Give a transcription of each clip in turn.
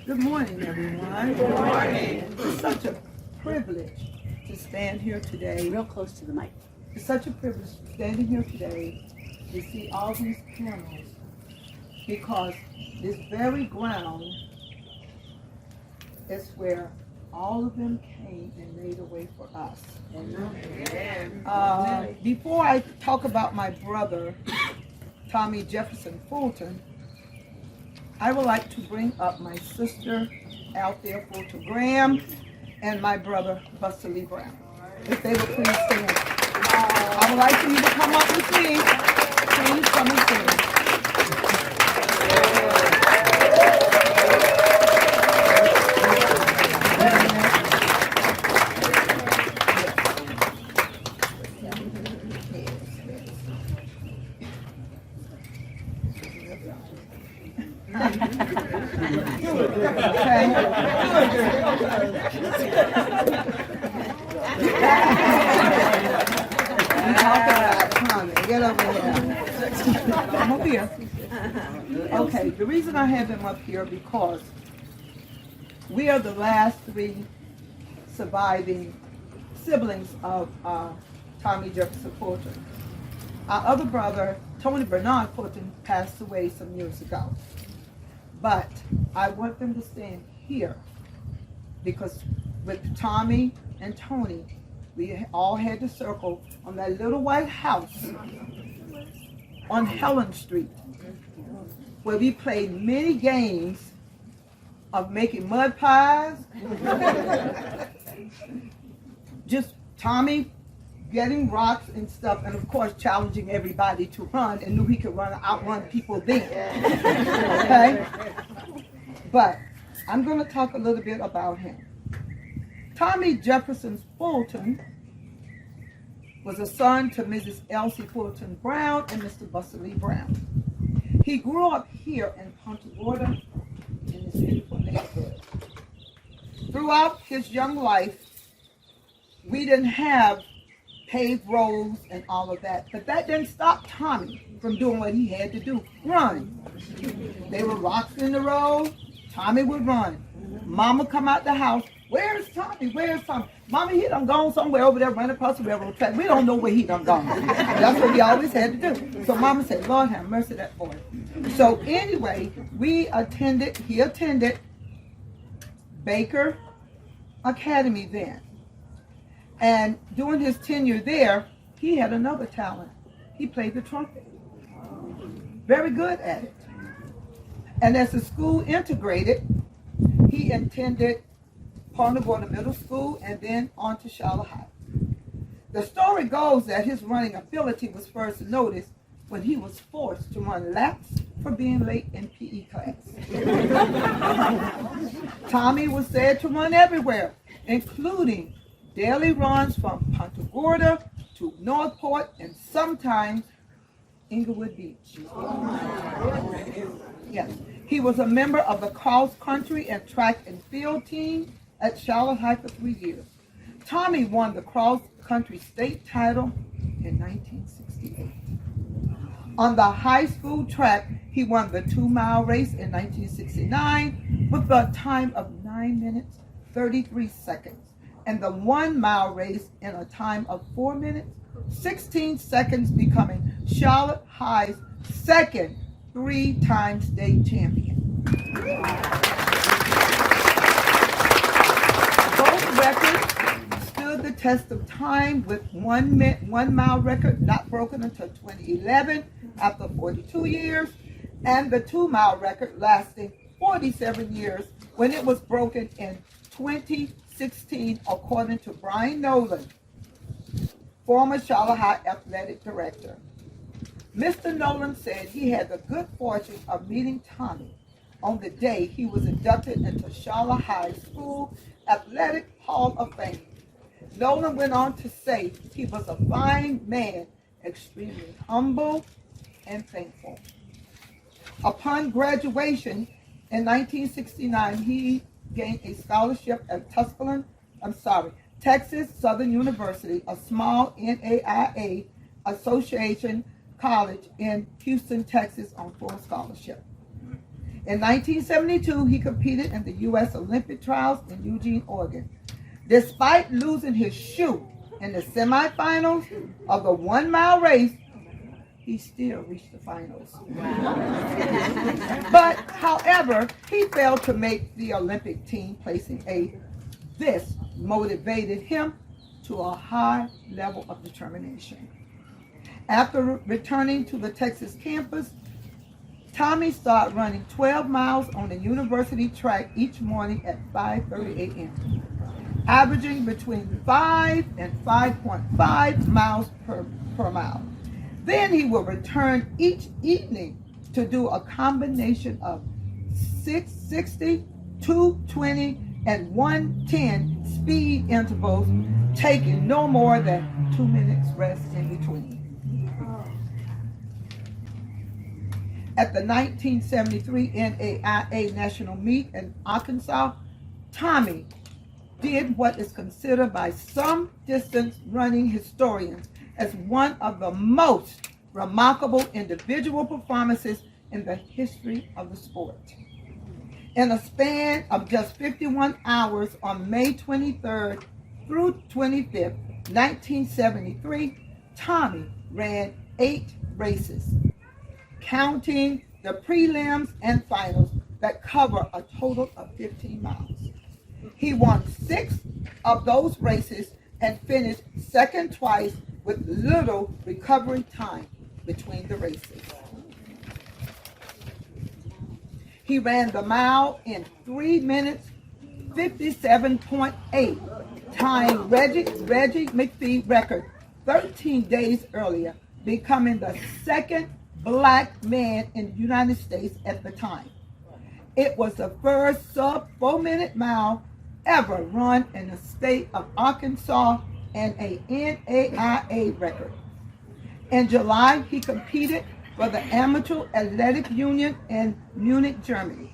Good morning, everyone. Good morning. It's such a privilege to stand here today. Real close to the mic. It's such a privilege standing here today to see all these panels, because this very ground is where all of them came and made a way for us. Before I talk about my brother, Tommy Jefferson Fulton, I would like to bring up my sister out there, Fulton Graham, and my brother, Buster Lee Brown. If they would please stand. I would like for you to come up with me. Please come and stand. Get over here. I'm up here. Okay, the reason I have them up here because we are the last three surviving siblings of Tommy Jefferson Fulton. Our other brother, Tony Bernard Fulton, passed away some years ago. But I want them to stand here because with Tommy and Tony, we all had to circle on that little white house on Helen Street, where we played many games of making mud pies, just Tommy getting rocks and stuff, and of course challenging everybody to run, and knew he could outrun people then. Okay? But I'm going to talk a little bit about him. Tommy Jefferson Fulton was a son to Mrs. Elsie Fulton Brown and Mr. Buster Lee Brown. He grew up here in Punta Gorda in this beautiful neighborhood. Throughout his young life, we didn't have paved roads and all of that, but that didn't stop Tommy from doing what he had to do, run. There were rocks in the road, Tommy would run. Mama come out the house, where's Tommy, where's Tommy? Mama, he done gone somewhere over there running across the railroad track. We don't know where he done gone. That's what we always had to do. So Mama said, Lord have mercy that boy. So anyway, he attended Baker Academy then. And during his tenure there, he had another talent. He played the trumpet. Very good at it. And as the school integrated, he attended Punta Gorda Middle School and then on to Charlotte High. The story goes that his running ability was first noticed when he was forced to run laps for being late in PE class. Tommy was said to run everywhere, including daily runs from Punta Gorda to Northport and sometimes Inglewood Beach. Yes. He was a member of the cross country and track and field team at Charlotte High for 3 years. Tommy won the cross country state title in 1968. On the high school track, he won the 2-mile race in 1969 with a time of 9 minutes, 33 seconds, and the 1-mile race in a time of 4 minutes, 16 seconds, becoming Charlotte High's second 3-time state champion. Both records stood the test of time, with 1-mile record not broken until 2011 after 42 years, and the 2-mile record lasting 47 years when it was broken in 2016, according to Brian Nolan, former Charlotte High athletic director. Mr. Nolan said he had the good fortune of meeting Tommy on the day he was inducted into Charlotte High School Athletic Hall of Fame. Nolan went on to say he was a fine man, extremely humble and thankful. Upon graduation in 1969, he gained a scholarship at Texas Southern University, a small NAIA association college in Houston, Texas, on full scholarship. In 1972, he competed in the U.S. Olympic trials in Eugene, Oregon. Despite losing his shoe in the semifinals of the 1 mile race, he still reached the finals. Wow. But, however, he failed to make the Olympic team, placing 8th. This motivated him to a high level of determination. After returning to the Texas campus, Tommy started running 12 miles on the university track each morning at 5:30 a.m., averaging between 5 and 5.5 miles per mile. Then he would return each evening to do a combination of 660, 220, and 110 speed intervals, taking no more than 2 minutes rest in between. At the 1973 NAIA National Meet in Arkansas, Tommy did what is considered by some distance running historians as one of the most remarkable individual performances in the history of the sport. In a span of just 51 hours on May 23rd through 25th, 1973, Tommy ran 8 races, counting the prelims and finals that cover a total of 15 miles. He won 6 of those races and finished second twice with little recovery time between the races. He ran the mile in 3 minutes 57.8, tying Reggie McPhee's record 13 days earlier, becoming the second black man in the United States at the time. It was the first sub 4-minute mile ever run in the state of Arkansas and a NAIA record. In July, he competed for the Amateur Athletic Union in Munich, Germany,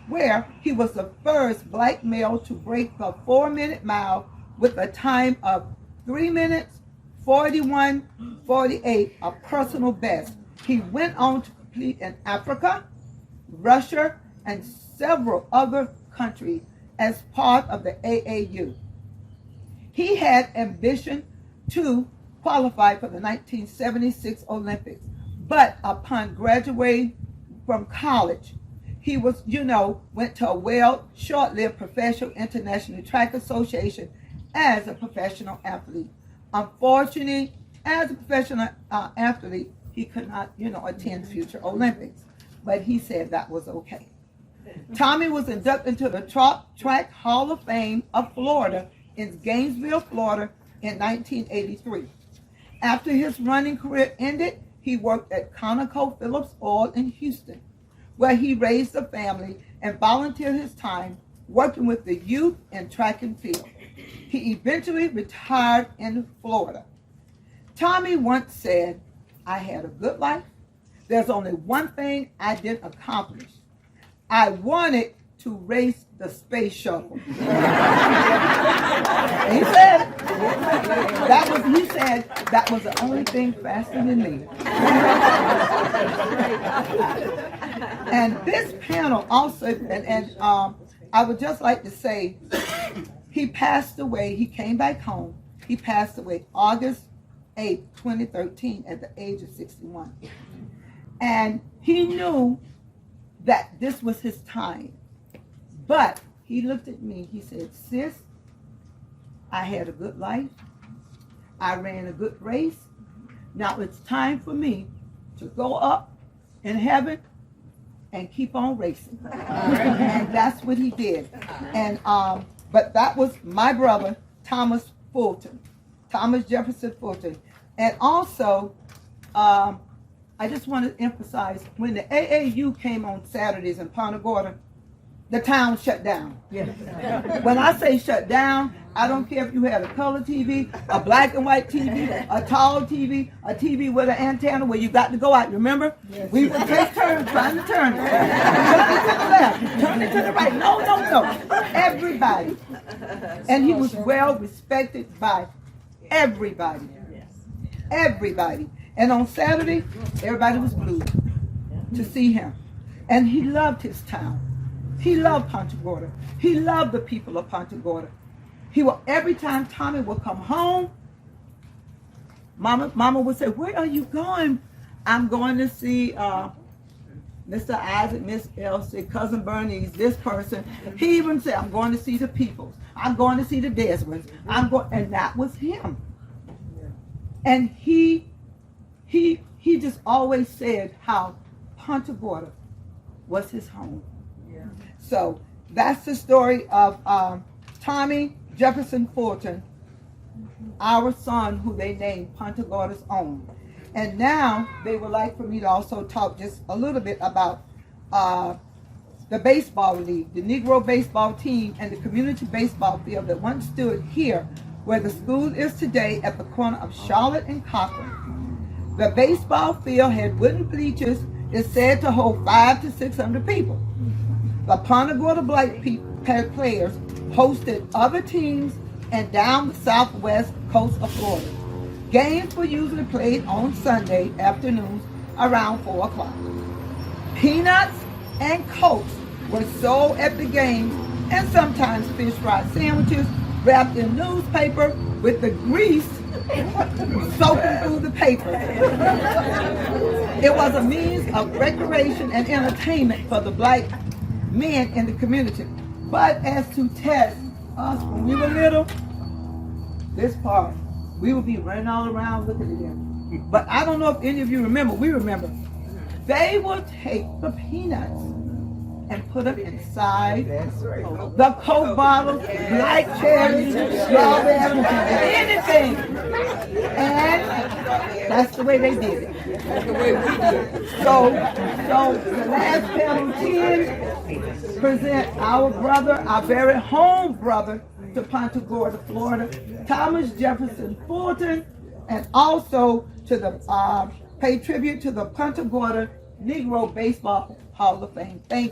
where he was the first black male to break the 4-minute mile with a time of 3 minutes 41:48, a personal best. He went on to compete in Africa, Russia, and several other countries as part of the AAU. He had ambition to qualify for the 1976 Olympics, but upon graduating from college, he went to a short-lived professional international track association as a professional athlete. Unfortunately, as a professional athlete, he could not, attend future Olympics, but he said that was okay. Tommy was inducted into the Track Hall of Fame of Florida in Gainesville, Florida in 1983. After his running career ended, he worked at ConocoPhillips Oil in Houston, where he raised a family and volunteered his time working with the youth in track and field. He eventually retired in Florida. Tommy once said, "I had a good life. There's only one thing I didn't accomplish. I wanted to race the space shuttle." He said that was the only thing faster than me. And this panel also, I would just like to say, he passed away. He came back home. He passed away August 8, 2013, at the age of 61. And he knew that this was his time. But he looked at me, he said, "Sis, I had a good life. I ran a good race. Now it's time for me to go up in heaven and keep on racing." And that's what he did. And but that was my brother, Thomas Jefferson Fulton. And also, I just want to emphasize, when the AAU came on Saturdays in Punta Gorda, the town shut down. Yes. When I say shut down, I don't care if you had a color TV, a black and white TV, a tall TV, a TV with an antenna where you got to go out. Remember? Yes. We would take turns trying to turn it. Turn it to the left, turn it to the right. No. Everybody. And he was well respected by everybody. Everybody. And on Saturday, everybody was glued to see him. And he loved his town. He loved Punta Gorda. He loved the people of Punta Gorda. Every time Tommy would come home, Mama would say, "Where are you going?" "I'm going to see Mr. Isaac, Miss Elsie, Cousin Bernice, this person." He even said, "I'm going to see the Peoples. I'm going to see the Desmonds. And that was him. And he just always said how Punta Gorda was his home. Yeah. So that's the story of Tommy Jefferson Fulton, our son, who they named Punta Gorda's own. And now they would like for me to also talk just a little bit about the baseball league, the Negro baseball team, and the community baseball field that once stood here where the school is today at the corner of Charlotte and Cochran. The baseball field had wooden bleachers. It's said to hold 500 to 600 people. The Punta Gorda Black players hosted other teams and down the southwest coast of Florida. Games were usually played on Sunday afternoons around 4 o'clock. Peanuts and Cokes were sold at the games, and sometimes fish fry sandwiches wrapped in newspaper with the grease soaking through the paper. It was a means of recreation and entertainment for the black men in the community. But as to test us when we were little, this part, we would be running all around looking at them. But I don't know if any of you remember, we remember, they would take the peanuts and put them inside the Coke bottles, black cherries, strawberries, anything. And that's the way they did it. That's the way we did it. So the last panel 10 present our brother, our very home brother to Punta Gorda, Florida, Thomas Jefferson Fulton, and also to the pay tribute to the Punta Gorda Negro Baseball Hall of Fame. Thank you.